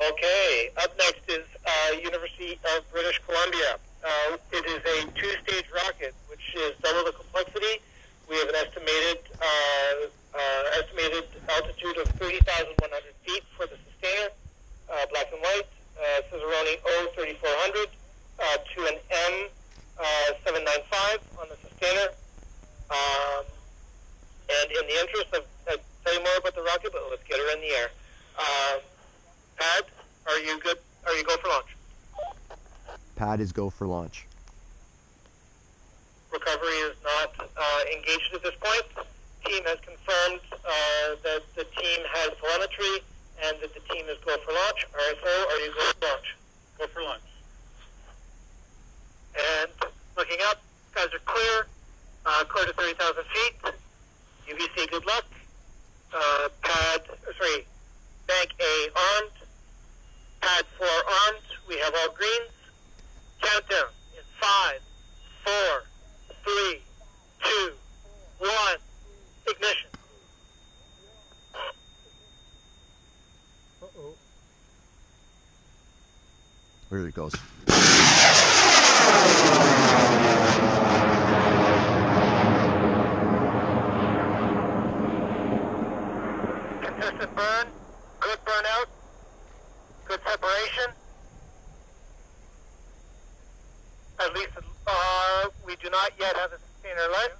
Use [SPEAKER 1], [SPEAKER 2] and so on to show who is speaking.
[SPEAKER 1] Okay, up next is University of British Columbia. It is a two-stage rocket, which is double the complexity. We have an estimated altitude of 30,100 feet for the sustainer, black and white, Cicerone O3400 to an M795 on the sustainer. And in the interest of tell you more about the rocket, but let's get her in the air. Pad, are you good? Are you go for launch?
[SPEAKER 2] Pad is go for launch.
[SPEAKER 1] Recovery is not engaged at this point. Team has confirmed that the team has telemetry and that the team is go for launch. RSO, are you go for launch? Go for launch. And looking up, guys are clear. Clear to 30,000 feet. UBC, good luck. Bank A armed. Pad 4 armed. We have all greens. Countdown in 5, 4, 3, 2, 1. Ignition.
[SPEAKER 3] Uh-oh.
[SPEAKER 2] There it goes.
[SPEAKER 1] Consistent burn. Good burnout. Good separation. At least we do not yet have a sustainer light.